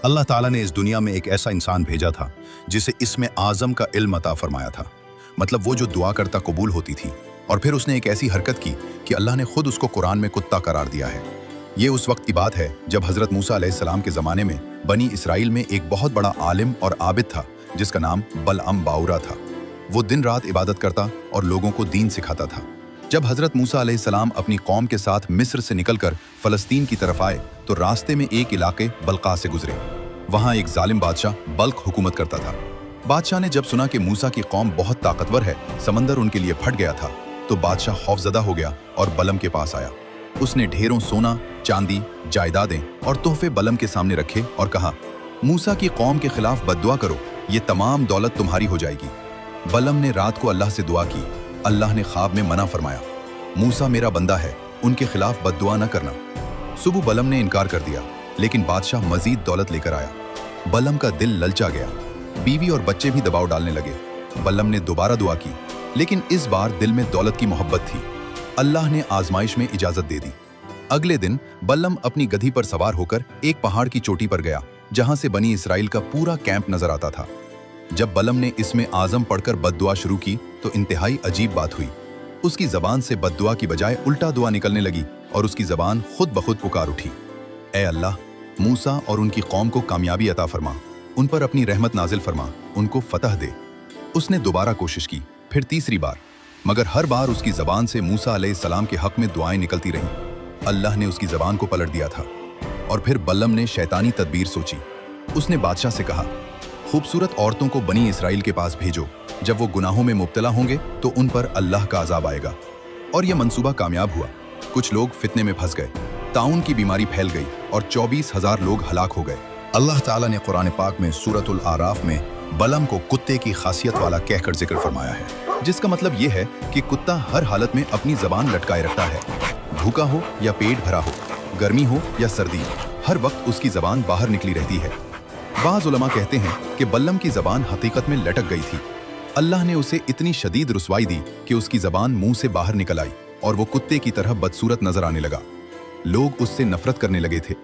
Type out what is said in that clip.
अल्लाह ताला ने इस दुनिया में एक ऐसा इंसान भेजा था जिसे इसमें आज़म का इल्म अता फरमाया था। मतलब वो जो दुआ करता कबूल होती थी। और फिर उसने एक ऐसी हरकत की कि अल्लाह ने खुद उसको कुरान में कुत्ता करार दिया है। ये उस वक्त की बात है जब हज़रत मूसा अलैहिस्सलाम के ज़माने में बनी इसराइल में एक बहुत बड़ा आलिम और आबिद था जिसका नाम बलअम बाउरा था। वो दिन रात इबादत करता और लोगों को दीन सिखाता था। जब हज़रत मूसा अलैहिस्सलाम अपनी कौम के साथ मिस्र से निकलकर फ़लस्तीन की तरफ आए तो रास्ते में एक इलाके बल्का से गुजरे। वहाँ एक जालिम बादशाह बल्क हुकूमत करता था। बादशाह ने जब सुना कि मूसा की कौम बहुत ताकतवर है, समंदर उनके लिए फट गया था, तो बादशाह खौफजदा हो गया और बलम के पास आया। उसने ढेरों सोना, चांदी, जायदादें और तोहफे बलम के सामने रखे और कहा, मूसा की कौम के खिलाफ बद्दुआ करो, ये तमाम दौलत तुम्हारी हो जाएगी। बलम ने रात को अल्लाह से दुआ की। अल्लाह ने ख्वाब में मना फरमाया, मूसा मेरा बंदा है, उनके खिलाफ बद्दुआ न करना। सुबह बलम ने इनकार कर दिया, लेकिन बादशाह मजीद दौलत लेकर आया। बलम का दिल ललचा गया। बीवी और बच्चे भी दबाव डालने लगे। बलम ने दोबारा दुआ की, लेकिन इस बार दिल में दौलत की मोहब्बत थी। अल्लाह ने आजमाइश में इजाजत दे दी। अगले दिन बलम अपनी गधी पर सवार होकर एक पहाड़ की चोटी पर गया, जहां से बनी इसराइल का पूरा कैंप नजर आता था। जब बलम ने इसमें आजम पढ़कर बद्दुआ शुरू की तो इंतहाई अजीब बात हुई। उसकी जबान से बद्दुआ की बजाय उल्टा दुआ निकलने लगी और उसकी जबान खुद ब खुद पुकार उठी, ए अल्लाह, मूसा और उनकी कौम को कामयाबी अता फरमा, उन पर अपनी रहमत नाजिल फरमा, उनको फतह दे। उसने दोबारा कोशिश की, फिर तीसरी बार, मगर हर बार उसकी जबान से मूसा अलैहिस्सलाम के हक में दुआएं निकलती रहीं। अल्लाह ने उसकी जबान को पलट दिया था। और फिर बलम ने शैतानी तदबीर सोची। उसने बादशाह से कहा, खूबसूरत औरतों को बनी इसराइल के पास भेजो, जब वो गुनाहों में मुब्तला होंगे तो उन पर अल्लाह का अजाब आएगा। और यह मंसूबा कामयाब हुआ। कुछ लोग फितने में फंस गए, ताउन की बीमारी फैल गई और 24,000 लोग हलाक हो गए। अल्लाह ताला ने कुरान पाक में सूरतुल आराफ में बलम को कुत्ते की खासियत वाला कहकर जिक्र फरमाया है, जिसका मतलब यह है कि कुत्ता हर हालत में अपनी जबान लटकाए रखता है। भूखा हो या पेट भरा हो, गर्मी हो या सर्दी, हर वक्त उसकी जबान बाहर निकली रहती है। बाज़ उलमा कहते हैं कि बलम की जबान हकीकत में लटक गई थी। अल्लाह ने उसे इतनी शदीद रुसवाई दी कि उसकी जबान मुंह से बाहर निकल आई और वो कुत्ते की तरह बदसूरत नजर आने लगा। लोग उससे नफरत करने लगे थे।